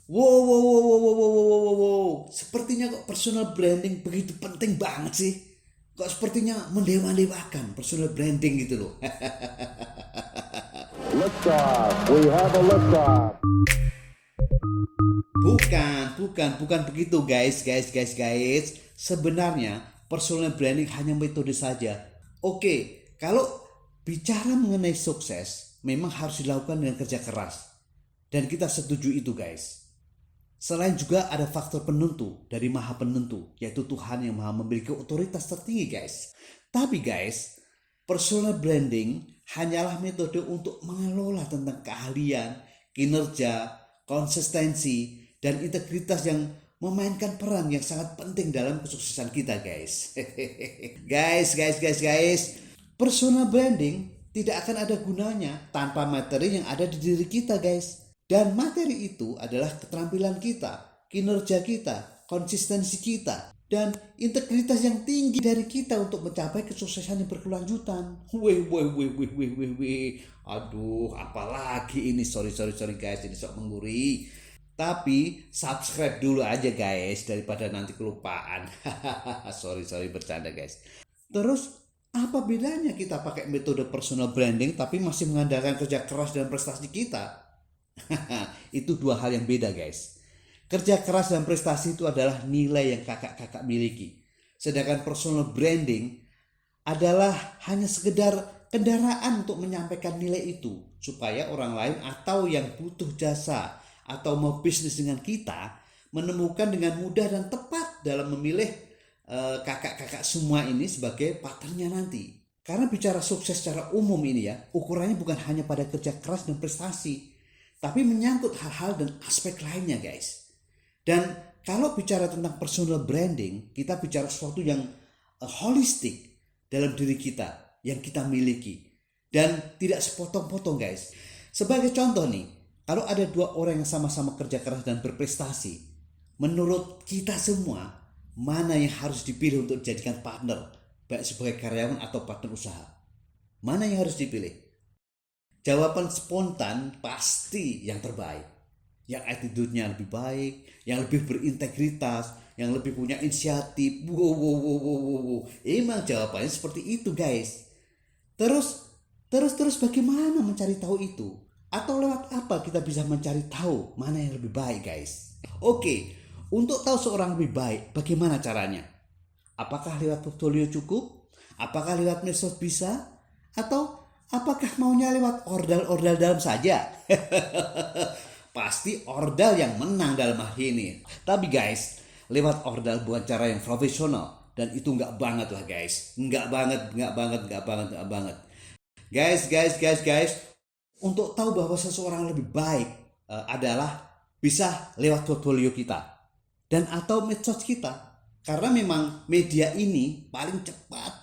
Wow, wow, wow, wow, wow, wow, wow, wow, wow. Sepertinya kok personal branding begitu penting banget sih. Kok sepertinya mendewa-dewakan personal branding gitu loh. Liftoff. We have a liftoff. Bukan begitu guys. Sebenarnya personal branding hanya metode saja. Oke, kalau bicara mengenai sukses, memang harus dilakukan dengan kerja keras. Dan kita setuju itu guys. Selain juga ada faktor penentu dari Maha Penentu, yaitu Tuhan yang Maha memiliki otoritas tertinggi guys. Tapi guys, personal branding hanyalah metode untuk mengelola tentang keahlian, kinerja, konsistensi, dan integritas yang memainkan peran yang sangat penting dalam kesuksesan kita guys. Guys. Personal branding tidak akan ada gunanya tanpa materi yang ada di diri kita guys. Dan materi itu adalah keterampilan kita, kinerja kita, konsistensi kita, dan integritas yang tinggi dari kita untuk mencapai kesuksesan yang berkelanjutan. Wih. Aduh, apalagi ini. Sorry guys, ini sok menggurui. Tapi subscribe dulu aja guys, daripada nanti kelupaan. sorry bercanda guys. Terus apa bedanya kita pakai metode personal branding tapi masih mengandalkan kerja keras dan prestasi kita? Itu dua hal yang beda guys. Kerja keras dan prestasi itu adalah nilai yang kakak-kakak miliki. Sedangkan personal branding adalah hanya sekedar kendaraan untuk menyampaikan nilai itu. Supaya orang lain atau yang butuh jasa atau mau bisnis dengan kita menemukan dengan mudah dan tepat dalam memilih kakak-kakak semua ini sebagai partnernya nanti. Karena bicara sukses secara umum ini ya, ukurannya bukan hanya pada kerja keras dan prestasi, tapi menyangkut hal-hal dan aspek lainnya guys. Dan kalau bicara tentang personal branding, kita bicara sesuatu yang holistik dalam diri kita, yang kita miliki. Dan tidak sepotong-potong guys. Sebagai contoh nih, kalau ada dua orang yang sama-sama kerja keras dan berprestasi, menurut kita semua, mana yang harus dipilih untuk dijadikan partner, baik sebagai karyawan atau partner usaha? Mana yang harus dipilih? Jawaban spontan pasti yang terbaik. Yang attitude-nya lebih baik, yang lebih berintegritas, yang lebih punya inisiatif. Wow. Emang jawabannya seperti itu guys. Terus bagaimana mencari tahu itu? Atau lewat apa kita bisa mencari tahu mana yang lebih baik guys? Oke, untuk tahu seorang lebih baik, bagaimana caranya? Apakah lewat portfolio cukup? Apakah lewat medsos bisa? Atau apakah maunya lewat ordal-ordal dalam saja? Pasti ordal yang menang dalam hal ini. Tapi guys, lewat ordal bukan cara yang profesional. Dan itu nggak banget lah guys. Nggak banget. Guys. Untuk tahu bahwa seseorang lebih baik adalah bisa lewat portfolio kita. Dan atau medsos kita. Karena memang media ini paling cepat,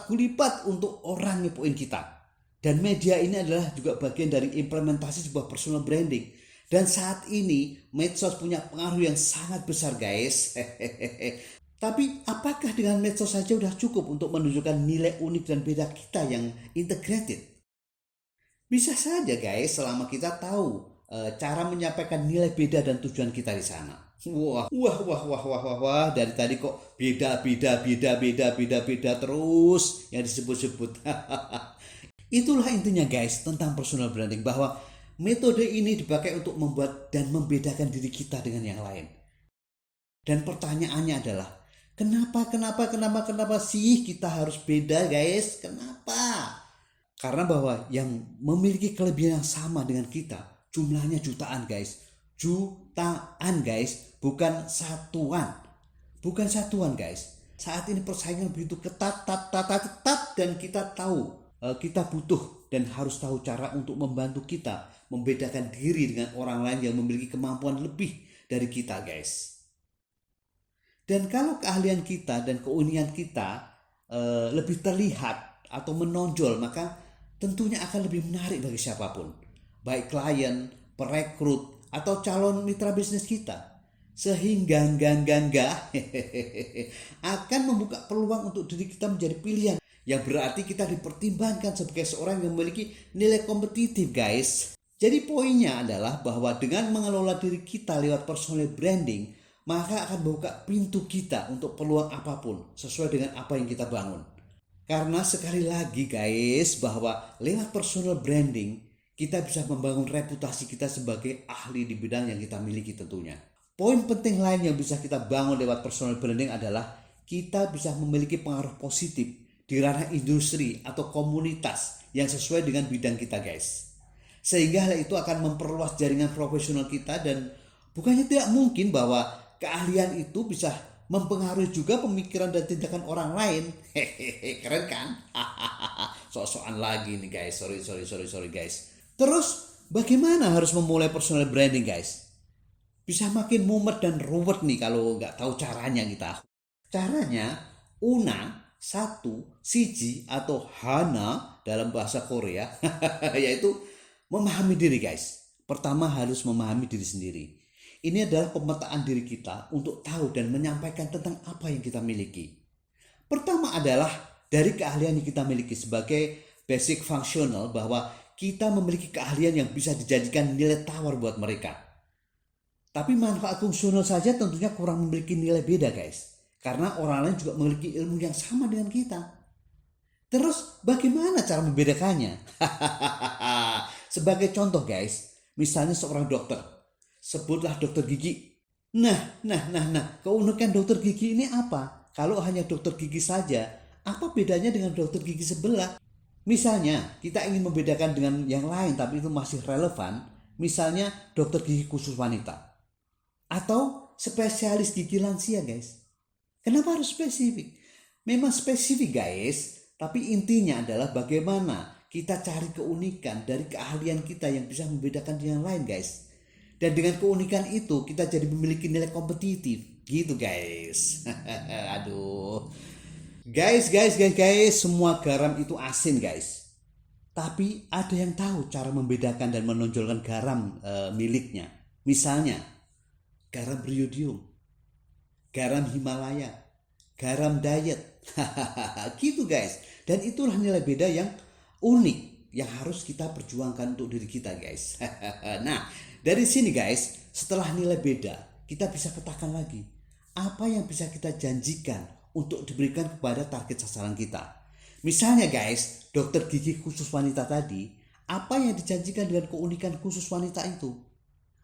kulipat untuk orang ngepoin kita. Dan media ini adalah juga bagian dari implementasi sebuah personal branding. Dan saat ini medsos punya pengaruh yang sangat besar guys. Tapi apakah dengan medsos saja udah cukup untuk menunjukkan nilai unik dan beda kita yang integrated? Bisa saja guys, selama kita tahu cara menyampaikan nilai beda dan tujuan kita di sana. Wah. Dari tadi kok beda terus yang disebut-sebut. Itulah intinya guys tentang personal branding, bahwa metode ini dipakai untuk membuat dan membedakan diri kita dengan yang lain. Dan pertanyaannya adalah, kenapa sih kita harus beda guys? Kenapa? Karena bahwa yang memiliki kelebihan yang sama dengan kita jumlahnya jutaan guys. Jutaan guys, bukan satuan. Bukan satuan guys. Saat ini persaingan begitu ketat dan kita tahu kita butuh dan harus tahu cara untuk membantu kita membedakan diri dengan orang lain yang memiliki kemampuan lebih dari kita guys. Dan kalau keahlian kita dan keunikan kita lebih terlihat atau menonjol, maka tentunya akan lebih menarik bagi siapapun, baik klien, perekrut, atau calon mitra bisnis kita. Sehingga akan membuka peluang untuk diri kita menjadi pilihan, yang berarti kita dipertimbangkan sebagai seorang yang memiliki nilai kompetitif guys. Jadi poinnya adalah bahwa dengan mengelola diri kita lewat personal branding, maka akan membuka pintu kita untuk peluang apapun sesuai dengan apa yang kita bangun. Karena sekali lagi guys, bahwa lewat personal branding kita bisa membangun reputasi kita sebagai ahli di bidang yang kita miliki tentunya. Poin penting lain yang bisa kita bangun lewat personal branding adalah kita bisa memiliki pengaruh positif di ranah industri atau komunitas yang sesuai dengan bidang kita guys. Sehingga hal itu akan memperluas jaringan profesional kita dan bukannya tidak mungkin bahwa keahlian itu bisa mempengaruhi juga pemikiran dan tindakan orang lain. Hehehe, keren kan? Sok-sokan lagi nih guys. Sorry guys. Terus bagaimana harus memulai personal branding guys? Bisa makin mumet dan ruwet nih kalau nggak tahu caranya kita. Caranya una, satu, siji atau hana dalam bahasa Korea yaitu memahami diri guys. Pertama harus memahami diri sendiri. Ini adalah pemetaan diri kita untuk tahu dan menyampaikan tentang apa yang kita miliki. Pertama adalah dari keahlian yang kita miliki sebagai basic functional, bahwa kita memiliki keahlian yang bisa dijadikan nilai tawar buat mereka. Tapi manfaat fungsional saja tentunya kurang memiliki nilai beda guys. Karena orang lain juga memiliki ilmu yang sama dengan kita. Terus bagaimana cara membedakannya? Sebagai contoh guys, misalnya seorang dokter, sebutlah dokter gigi. Nah, keunikan dokter gigi ini apa? Kalau hanya dokter gigi saja, apa bedanya dengan dokter gigi sebelah? Misalnya, kita ingin membedakan dengan yang lain tapi itu masih relevan, misalnya dokter gigi khusus wanita. Atau spesialis gigi lansia guys. Kenapa harus spesifik? Memang spesifik guys, tapi intinya adalah bagaimana kita cari keunikan dari keahlian kita yang bisa membedakan dengan yang lain guys. Dan dengan keunikan itu kita jadi memiliki nilai kompetitif gitu guys. Aduh. Guys, semua garam itu asin guys. Tapi ada yang tahu cara membedakan dan menonjolkan garam miliknya. Misalnya garam beriodium, garam Himalaya, garam diet. Gitu guys. Dan itulah nilai beda yang unik yang harus kita perjuangkan untuk diri kita guys. Nah, dari sini guys, setelah nilai beda, kita bisa petakan lagi apa yang bisa kita janjikan untuk diberikan kepada target sasaran kita. Misalnya guys, dokter gigi khusus wanita tadi, apa yang dijanjikan dengan keunikan khusus wanita itu?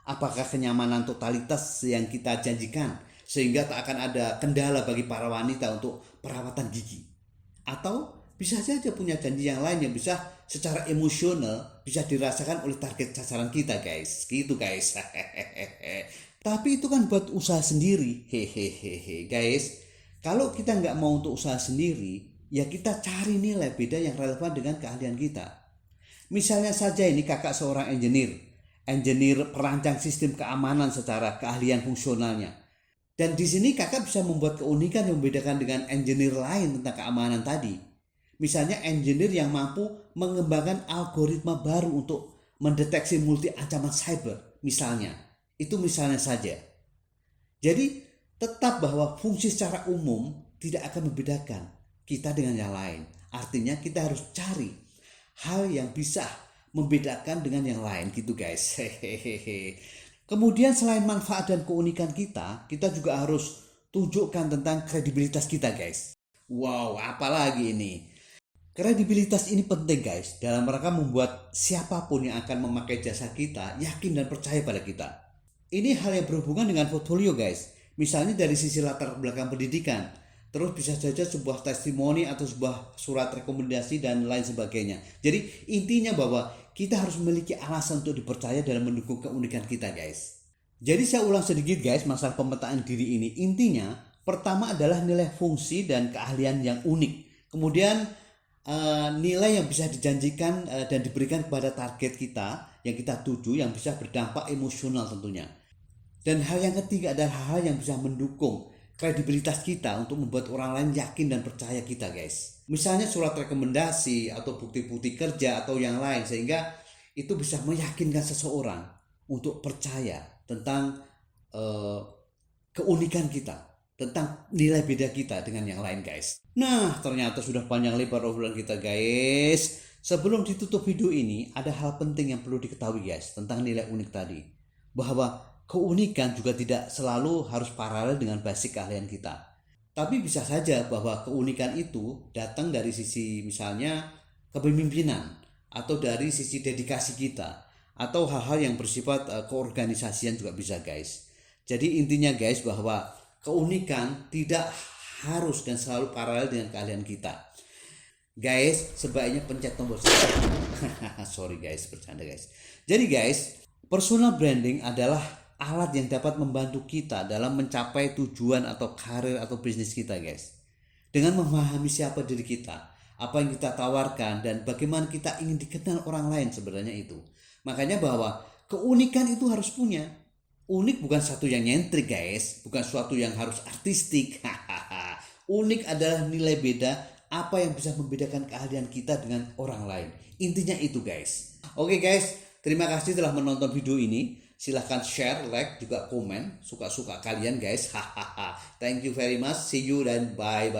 Apakah kenyamanan totalitas yang kita janjikan sehingga tak akan ada kendala bagi para wanita untuk perawatan gigi? Atau bisa saja punya janji yang lain yang bisa secara emosional bisa dirasakan oleh target sasaran kita guys. Gitu guys. Tapi itu kan buat usaha sendiri. Hehehe guys. Kalau kita nggak mau untuk usaha sendiri, ya kita cari nilai beda yang relevan dengan keahlian kita. Misalnya saja ini kakak seorang engineer perancang sistem keamanan secara keahlian fungsionalnya. Dan di sini kakak bisa membuat keunikan yang membedakan dengan engineer lain tentang keamanan tadi. Misalnya engineer yang mampu mengembangkan algoritma baru untuk mendeteksi multi ancaman cyber misalnya. Itu misalnya saja. Jadi tetap bahwa fungsi secara umum tidak akan membedakan kita dengan yang lain. Artinya kita harus cari hal yang bisa membedakan dengan yang lain gitu guys. Kemudian selain manfaat dan keunikan kita juga harus tunjukkan tentang kredibilitas kita guys. Wow, apalagi ini? Kredibilitas ini penting guys dalam rangka membuat siapapun yang akan memakai jasa kita yakin dan percaya pada kita. Ini hal yang berhubungan dengan portfolio guys. Misalnya dari sisi latar belakang pendidikan, terus bisa saja sebuah testimoni atau sebuah surat rekomendasi dan lain sebagainya. Jadi intinya bahwa kita harus memiliki alasan untuk dipercaya dalam mendukung keunikan kita guys. Jadi saya ulang sedikit guys masalah pemetaan diri ini. Intinya pertama adalah nilai fungsi dan keahlian yang unik. Kemudian nilai yang bisa dijanjikan dan diberikan kepada target kita yang kita tuju yang bisa berdampak emosional tentunya. Dan hal yang ketiga adalah hal yang bisa mendukung kredibilitas kita untuk membuat orang lain yakin dan percaya kita guys. Misalnya surat rekomendasi atau bukti-bukti kerja atau yang lain sehingga itu bisa meyakinkan seseorang untuk percaya tentang keunikan kita. tentang nilai beda kita dengan yang lain guys. Nah ternyata sudah panjang lebar obrolan kita guys. Sebelum ditutup video ini ada hal penting yang perlu diketahui guys tentang nilai unik tadi. Bahwa keunikan juga tidak selalu harus paralel dengan basic keahlian kita. Tapi bisa saja bahwa keunikan itu datang dari sisi misalnya kepemimpinan atau dari sisi dedikasi kita atau hal-hal yang bersifat keorganisasian juga bisa guys. Jadi intinya guys bahwa keunikan tidak harus dan selalu paralel dengan keahlian kita. Guys, sebaiknya pencet tombol subscribe. Sorry guys, bercanda guys. Jadi guys, personal branding adalah alat yang dapat membantu kita dalam mencapai tujuan atau karir atau bisnis kita guys. Dengan memahami siapa diri kita, apa yang kita tawarkan dan bagaimana kita ingin dikenal orang lain sebenarnya itu. Makanya bahwa keunikan itu harus punya. Unik bukan satu yang nyentrik guys, bukan suatu yang harus artistik. Unik adalah nilai beda apa yang bisa membedakan keahlian kita dengan orang lain. Intinya itu guys. Oke guys, terima kasih telah menonton video ini. Silahkan share, like, juga komen. Suka-suka kalian guys. Thank you very much. See you dan bye.